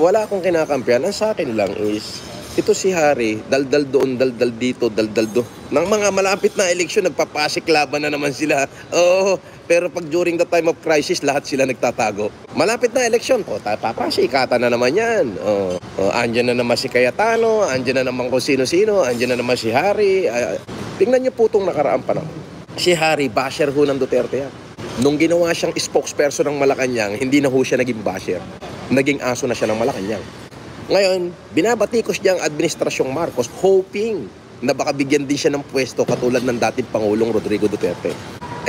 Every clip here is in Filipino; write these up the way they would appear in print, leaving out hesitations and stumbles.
wala akong kinakampihan. Ang sa akin lang is, ito si Harry, daldal doon, daldal dito, daldal do. Nang mga malapit na eleksyon, nagpapasiklaban na naman sila. Oo, pero pag during the time of crisis, lahat sila nagtatago. Malapit na eleksyon, papasikatan na naman yan. Andyan na naman si Cayetano, andyan na naman kung sino-sino, andyan na naman si Harry. Tingnan niyo po itong nakaraang panahon. Si Harry, basher ho ng Duterte yan. Nung ginawa siyang spokesperson ng Malacanang, hindi na ho siya naging basher. Naging aso na siya ng Malacanang. Ngayon, binabatikos niya ang administrasyong Marcos, hoping na baka bigyan din siya ng pwesto katulad ng dating Pangulong Rodrigo Duterte.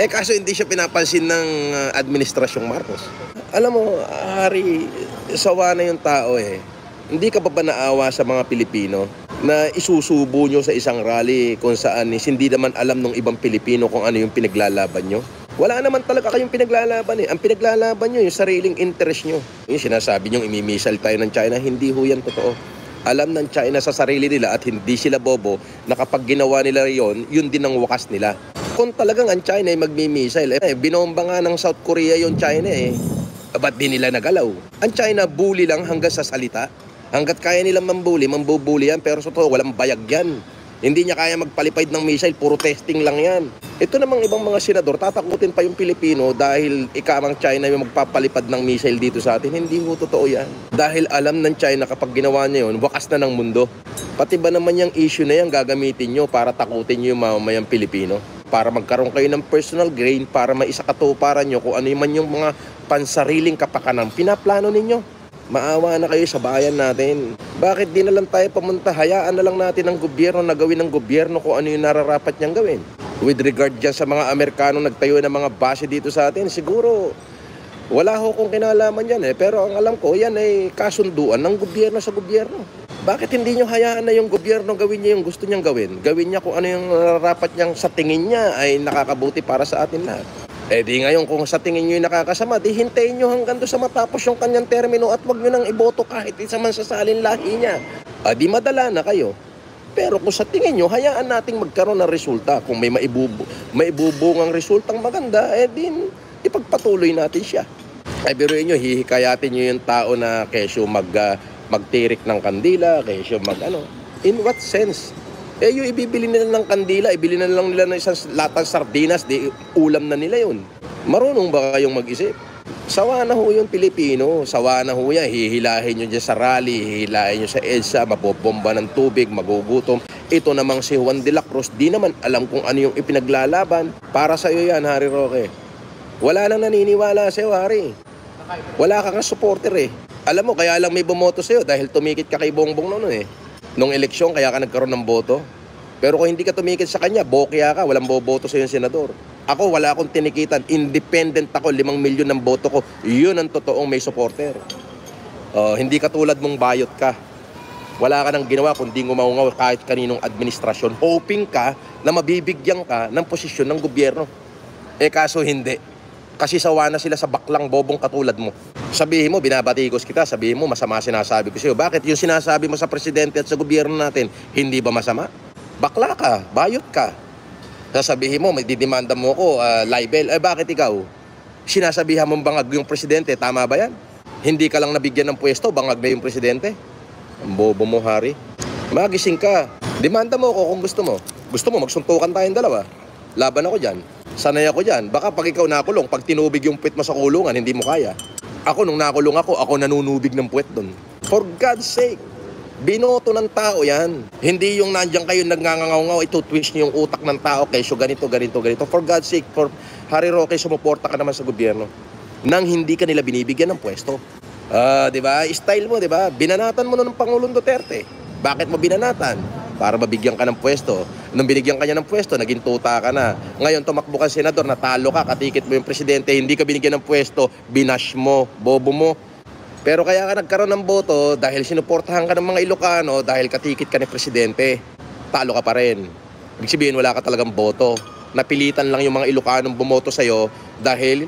Kaso hindi siya pinapansin ng administrasyong Marcos. Alam mo, Harry, sawa na yung tao eh. Hindi ka ba naawa sa mga Pilipino na isusubo nyo sa isang rally kung saan hindi naman alam ng ibang Pilipino kung ano yung pinaglalaban nyo? Wala naman talaga kayong pinaglalaban eh. Ang pinaglalaban nyo, yung sariling interest nyo. Yung sinasabi nyo, imimisal tayo ng China, hindi ho yan totoo. Alam ng China sa sarili nila at hindi sila bobo na kapag ginawa nila yon, yun din ang wakas nila. Kung talagang ang China ay magmimisal, binomba nga ng South Korea yung China eh. Ba't di nila nagalaw? Ang China, bully lang hanggang sa salita. Hanggat kaya nilang mambubuli yan, pero sa totoo, walang bayag yan. Hindi niya kaya magpalipad ng missile, puro testing lang yan. Ito namang ibang mga senador, tatakutin pa yung Pilipino dahil ikamang China yung magpapalipad ng missile dito sa atin. Hindi mo totoo yan. Dahil alam ng China kapag ginawa niya yun, wakas na ng mundo. Pati ba naman yung issue na yan gagamitin nyo para takutin nyo yung mamamayang Pilipino? Para magkaroon kayo ng personal gain, para maisakatuparan nyo kung ano man yung mga pansariling kapakanan pinaplano ninyo. Maawa na kayo sa bayan natin. Bakit di na lang tayo pumunta? Hayaan na lang natin ang gobyerno na gawin ng gobyerno kung ano yung nararapat niyang gawin. With regard dyan sa mga Amerikano nagtayo ng mga base dito sa atin, siguro wala ho kong kinalaman yan eh. Pero ang alam ko, yan ay kasunduan ng gobyerno sa gobyerno. Bakit hindi nyo hayaan na yung gobyerno gawin niya yung gusto niyang gawin? Gawin niya kung ano yung nararapat niyang sa tingin niya ay nakakabuti para sa atin lahat. Di ngayon kung sa tingin nyo yung nakakasama, di hintayin nyo hanggang doon sa matapos yung kanyang termino at wag nyo nang iboto kahit isa man sa salin lahi niya. Di madala na kayo. Pero kung sa tingin nyo, hayaan nating magkaroon ng resulta. Kung may maibubungang resultang maganda, din ipagpatuloy natin siya. Biruin nyo, hihikayatin nyo yung tao na kesyo magtirik ng kandila, kesyo In what sense? Yung ibibili nila ng kandila, ibili na lang nila ng isang latang sardinas, di ulam na nila yun. Marunong ba kayong mag-isip? Sawa na ho yung Pilipino, sawa na ho yan, hihilahin nyo dyan sa rally, hihilahin nyo sa EDSA, mabobomba ng tubig, magugutom. Ito namang si Juan de la Cruz, di naman alam kung ano yung ipinaglalaban. Para sa iyo yan, Harry Roque. Wala nang naniniwala sa'yo, Harry. Wala kang supporter eh. Alam mo, kaya lang may bumoto sa'yo dahil tumikit ka kay Bongbong noon eh. Nung eleksyon, kaya ka nagkaroon ng boto. Pero kung hindi ka tumikit sa kanya, bokya ka, walang boboto sa yung senador. Ako, wala akong tinikitan. Independent ako, 5 milyon ng boto ko. Yun ang totoong may supporter. Hindi katulad mong bayot ka. Wala ka nang ginawa kundi ngumaungaw kahit kaninong administrasyon. Hoping ka na mabibigyan ka ng posisyon ng gobyerno. Kaso hindi. Kasi sawa na sila sa baklang bobong katulad mo. Sabihin mo, binabatikos kita. Sabihin mo, masama sinasabi ko sa'yo. Bakit yung sinasabi mo sa presidente at sa gobyerno natin, hindi ba masama? Bakla ka, bayot ka. Sasabihin mo, may didemanda mo ko, libel. Bakit ikaw? Sinasabihan mo bangag yung presidente, tama ba yan? Hindi ka lang nabigyan ng pwesto, bangag na yung presidente? Ang bobo mo, Harry. Magising ka. Demanda mo ko kung gusto mo. Gusto mo, magsuntukan tayong dalawa. Laban ako dyan. Sanay ako dyan. Baka pag ikaw nakulong, pag tinubig yung puwet mo sa kulungan, hindi mo kaya. Ako, nung nakulong ako nanunubig ng puwet doon. For God's sake, binoto ng tao yan. Hindi yung nandiyan kayo nagngangangaw-ngaw, ito-twist niyo yung utak ng tao, kesyo ganito. For God's sake, for Harry Roque, sumuporta ka naman sa gobyerno nang hindi ka nila binibigyan ng pwesto. Di ba? Style mo, di ba? Binanatan mo na ng Pangulong Duterte. Bakit mo binanatan? Para mabigyan ka ng pwesto. Nung binigyan ka niya ng pwesto, naging tuta ka na. Ngayon, tumakbo ka senador, natalo ka, katikit mo yung presidente, hindi ka binigyan ng pwesto, binash mo, bobo mo. Pero kaya ka nagkaroon ng boto dahil sinuportahan ka ng mga Ilocano, dahil katikit ka ni presidente, talo ka pa rin. Ibig sabihin, wala ka talagang boto. Napilitan lang yung mga Ilocanong bumoto sa'yo dahil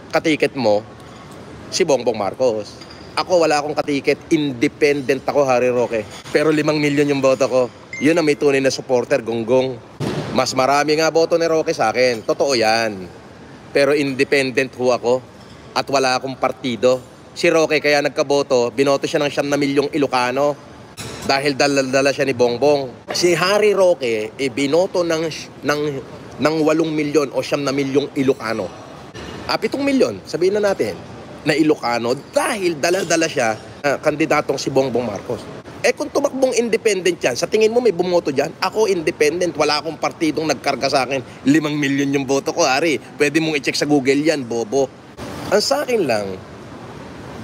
katikit mo si Bongbong Marcos. Ako, wala akong katiket. Independent ako, Harry Roque. Pero 5 milyon yung boto ko. Yun ang may tunay na supporter, gonggong. Mas marami nga boto ni Roque sa akin. Totoo yan. Pero independent ho ako. At wala akong partido. si Roque kaya nagkaboto, binoto siya ng 9 milyong Ilocano dahil dala-dala siya ni Bongbong. Si Harry Roque, binoto ng 8 milyon o 9 milyong Ilocano. 7 milyon, sabihin na natin, na Ilocano dahil dala-dala siya kandidatong si Bongbong Marcos. Kung tumakbong independent yan, sa tingin mo may bumoto dyan? Ako independent, wala akong partidong nagkarga sa akin. 5 milyon yung boto ko, Harry. Pwede mong i-check sa Google yan, bobo. Ang sa akin lang,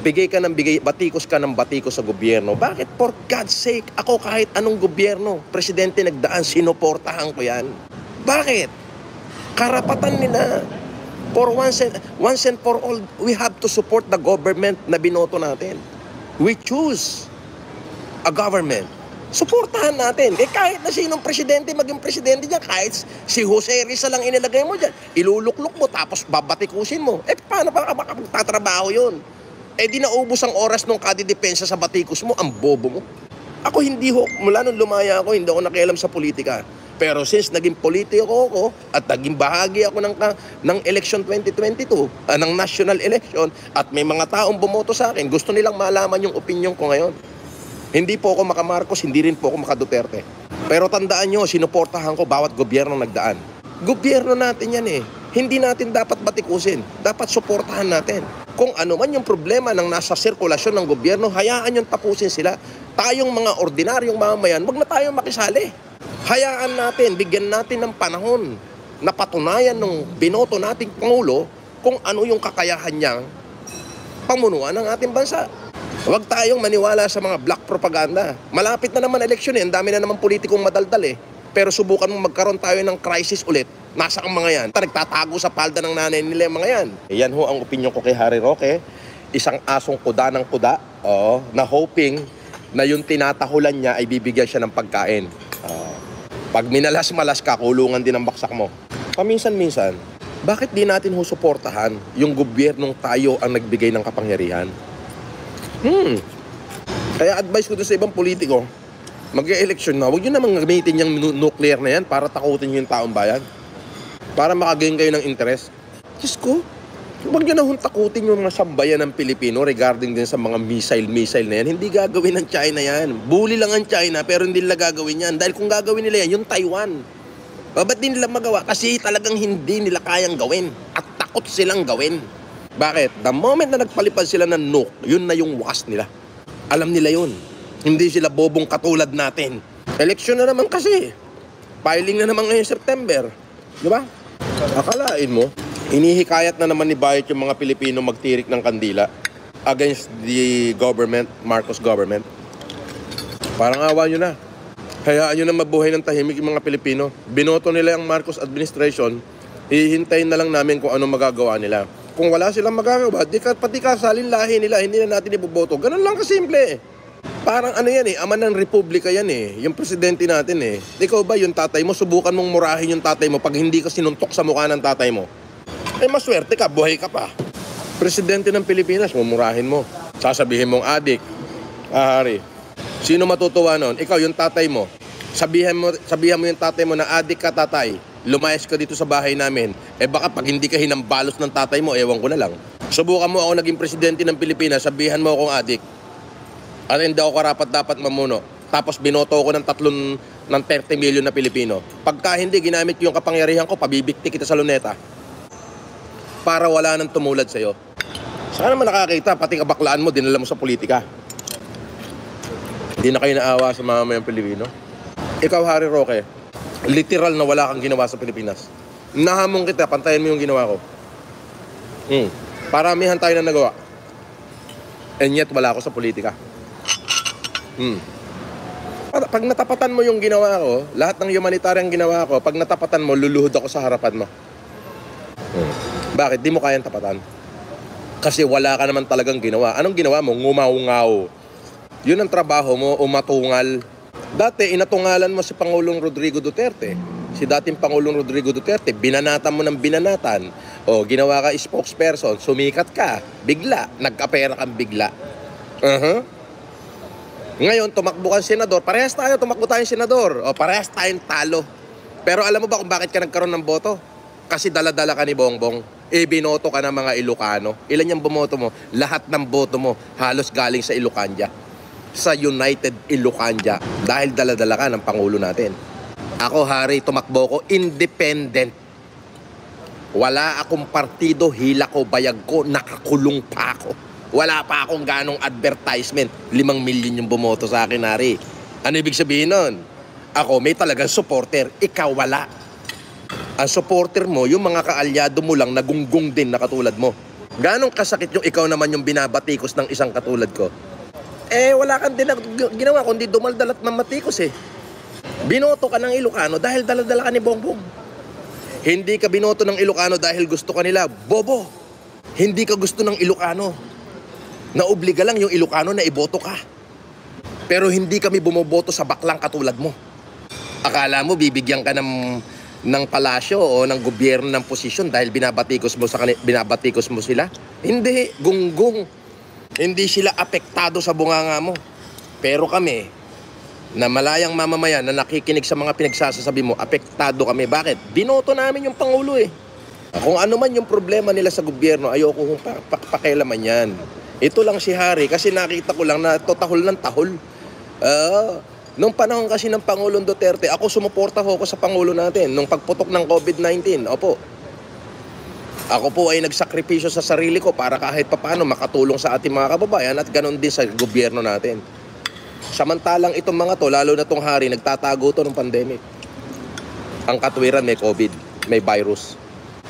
bigay ka ng bigay, batikos ka ng batikos sa gobyerno. Bakit? For God's sake, ako kahit anong gobyerno, presidente nagdaan, sinuportahan ko yan. Bakit? Karapatan nila. For once and for all, we have to support the government na binoto natin. We choose a government. Suportahan natin. Kahit na sinong presidente maging presidente dyan, kahit si Jose Rizal lang inilagay mo dyan, ilulukluk mo tapos babatikusin mo. Paano pa makapagtatrabaho yun? Di naubos ang oras nung kadidepensa sa batikos mo, ang bobo mo. Ako hindi mula nung lumaya ako, hindi ako nakialam sa politika. Pero since naging politiko ako at naging bahagi ako ng election 2022, ng national election, at may mga taong bumoto sa akin, gusto nilang malaman yung opinion ko ngayon. Hindi po ako maka-Marcos, hindi rin po ako maka-Duterte. Pero tandaan nyo, sinuportahan ko bawat gobyerno nagdaan. Gobyerno natin yan eh. Hindi natin dapat batikusin. Dapat suportahan natin. Kung ano man yung problema ng nasa sirkulasyon ng gobyerno, hayaan yung tapusin sila. Tayong mga ordinaryong mamamayan, wag na tayong makisali. Hayaan natin, bigyan natin ng panahon na patunayan ng binoto nating Pangulo kung ano yung kakayahan niyang pamunuan ng ating bansa. Huwag tayong maniwala sa mga black propaganda. Malapit na naman eleksyon eh. Ang dami na naman politikong madaldal eh. Pero subukan mong magkaroon tayo ng crisis ulit. Nasa ang mga yan? Nagtatago sa palda ng nanay nila yung mga yan. Yan ho ang opinion ko kay Harry Roque. Isang asong kuda ng kuda. Na hoping na yung tinatahulan niya ay bibigyan siya ng pagkain. Pag minalas-malas ka, kulungan din ang baksak mo. Paminsan-minsan, bakit di natin ho suportahan yung gobyernong tayo ang nagbigay ng kapangyarihan? Kaya advice ko doon sa ibang politiko, mag-e-election na, huwag nyo namang gamitin yung nuclear na yan para takutin yung taong bayan. Para makagain kayo ng interest. Diyos ko, huwag nyo na takutin yung mga sambayan ng Pilipino regarding din sa mga missile na yan. Hindi gagawin ng China yan. Bully lang ang China pero hindi nila gagawin yan. Dahil kung gagawin nila yan, yung Taiwan. Ba't di nila magawa? Kasi talagang hindi nila kayang gawin. At takot silang gawin. Bakit? The moment na nagpalipad sila ng nuke, yun na yung wakas nila. Alam nila yun. Hindi sila bobong katulad natin. Eleksyon na naman kasi. Filing na naman ngayon September. Di ba? Akalain mo, inihikayat na naman ni Bayet yung mga Pilipino magtirik ng kandila against the government, Marcos government. Parang awa nyo na. Hayaan nyo na mabuhay ng tahimik yung mga Pilipino. Binoto nila yung Marcos administration, hihintayin na lang namin kung ano magagawa nila. Kung wala silang magagawa, pati kasalin lahi nila, hindi na natin iboboto. Ganun lang kasimple. Parang ano yan eh, ama ng republika yan eh. Yung presidente natin eh. Ikaw ba yung tatay mo, subukan mong murahin yung tatay mo pag hindi ka sinuntok sa mukha ng tatay mo. Maswerte ka, buhay ka pa. Presidente ng Pilipinas, mumurahin mo. Sasabihin mong adik. Hari. Sino matutuwa nun? Ikaw, yung tatay mo. Sabihan mo yung tatay mo na adik ka, tatay. Lumayas ka dito sa bahay namin. Baka pag hindi ka hinambalos ng tatay mo, ewan ko na lang. Subukan mo ako naging presidente ng Pilipinas, sabihan mo akong adik. At hindi ako karapat-dapat mamuno. Tapos binoto ko ng 30 milyon na Pilipino. Pagka hindi ginamit yung kapangyarihan ko, pabibikti kita sa luneta. Para wala nang tumulad sa'yo. Saan naman nakakita, pati kabaklaan mo, dinala mo sa politika. Hindi na kayo naawa sa mamamayang Pilipino. Ikaw, Harry Roque, literal na wala kang ginawa sa Pilipinas. Nahamon kita, pantayin mo yung ginawa ko. Paramihan tayo na nagawa. And yet, wala ako sa politika. Pag natapatan mo yung ginawa ko, lahat ng humanitarian ginawa ko, pag natapatan mo, luluhod ako sa harapan mo. Bakit? Di mo kayang tapatan. Kasi wala ka naman talagang ginawa. Anong ginawa mo? Ngumaw-ngaw. Yun ang trabaho mo, umatungal. Dati, inatungalan mo si Pangulong Rodrigo Duterte. Si dating Pangulong Rodrigo Duterte, binanatan mo ng binanatan. O, ginawa ka spokesperson, sumikat ka. Bigla. Nagkapera kang bigla. Ngayon, tumakbo kang senador. Parehas tayo, tumakbo tayong senador. O, parehas tayong talo. Pero alam mo ba kung bakit ka nagkaroon ng boto? Kasi dala-dala ka ni Bongbong. binoto ka ng mga Ilocano. Ilan yung bumoto mo? Lahat ng boto mo halos galing sa Ilocania. Sa United Ilocania. Dahil dala-dala ka ng Pangulo natin. Ako, Harry, tumakbo ko independent. Wala akong partido, hila ko, bayag ko, nakakulong pa ako. Wala pa akong ganong advertisement. 5 milyon yung bumoto sa akin, Harry. Ano ibig sabihin nun? Ako may talagang supporter, ikaw wala. Ang supporter mo, yung mga kaalyado mo lang, nagunggong din na katulad mo. Ganong kasakit yung ikaw naman yung binabatikos ng isang katulad ko? Wala kang din ginawa, kundi dumaldalat ng matikos Binoto ka ng Ilocano dahil daladala ka ni Bongbong. Hindi ka binoto ng Ilocano dahil gusto ka nila, bobo. Hindi ka gusto ng Ilocano. Naobliga lang yung Ilocano na iboto ka. Pero hindi kami bumoboto sa baklang katulad mo. Akala mo bibigyan ka ng palasyo o ng gobyerno ng posisyon dahil binabatikos mo sila? Hindi, gunggong. Hindi sila apektado sa bunganga mo. Pero kami, na malayang mamamayan na nakikinig sa mga pinagsasasabi mo, apektado kami. Bakit? Binoto namin yung Pangulo Kung ano man yung problema nila sa gobyerno, ayoko kong pakialaman yan. Ito lang si Harry kasi nakita ko lang na tahol ng tahol. Nung panahon kasi ng Pangulong Duterte, ako sumuporta ako sa Pangulo natin nung pagputok ng COVID-19. Opo. Ako po ay nagsakripisyo sa sarili ko para kahit papaano makatulong sa ating mga kababayan at ganon din sa gobyerno natin. Samantalang itong mga to, lalo na tong Harry, nagtatago to ng pandemic. Ang katwiran, may COVID, may virus.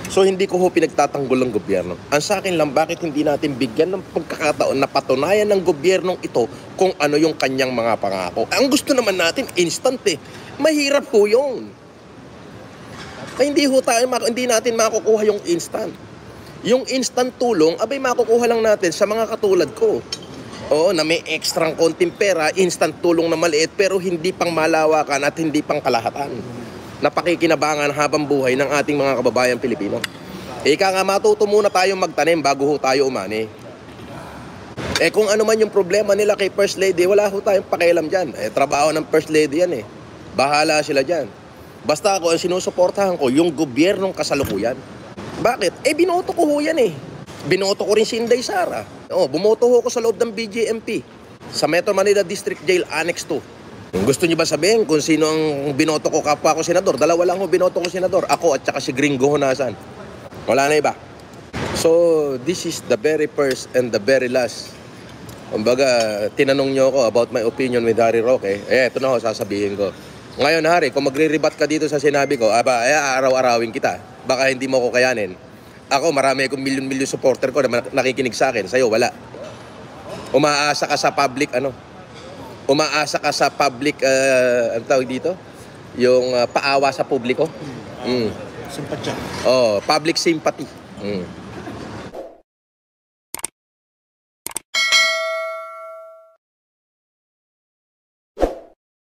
So hindi ko pinagtatanggol ng gobyerno. Ang sa akin lang, bakit hindi natin bigyan ng pagkakataon na patunayan ng gobyernong ito kung ano yung kanyang mga pangako. Ang gusto naman natin, instant Mahirap po yun. Hindi natin makukuha yung instant. Yung instant tulong, abay makukuha lang natin sa mga katulad ko. Oo, na may ekstrang konting pera, instant tulong na maliit, pero hindi pang malawakan at hindi pang kalahatan. Napakikinabangan habang buhay ng ating mga kababayan Pilipino. Ika nga, matuto muna tayong magtanim bago tayo umani. Kung ano man yung problema nila kay First Lady, wala tayong pakialam dyan. Trabaho ng First Lady yan Bahala sila dyan. Basta ako, ang sinusuportahan ko, yung gobyernong kasalukuyan. Bakit? Binoto ko yan Binoto ko rin si Inday Sara. Bumoto ko sa loob ng BJMP sa Metro Manila District Jail Annex 2. Gusto niyo ba sabihin kung sino ang binoto ko kapwa ko senador? Dalawa lang binoto ko senador. Ako at saka si Gringo Honasan. Wala na iba. So, this is the very first and the very last. Kumbaga, tinanong niyo ako about my opinion with Harry Roque. Ito na sasabihin ko. Ngayon, Harry, kung magre-rebat ka dito sa sinabi ko, araw-arawin kita. Baka hindi mo ko kayanin. Ako, marami akong milyon-milyon supporter ko na nakikinig sa akin. Sa'yo, wala. Umaasa ka sa public, Umaasa ka sa public, ano tawag dito? Yung paawa sa publiko. Sympatya. Public sympathy.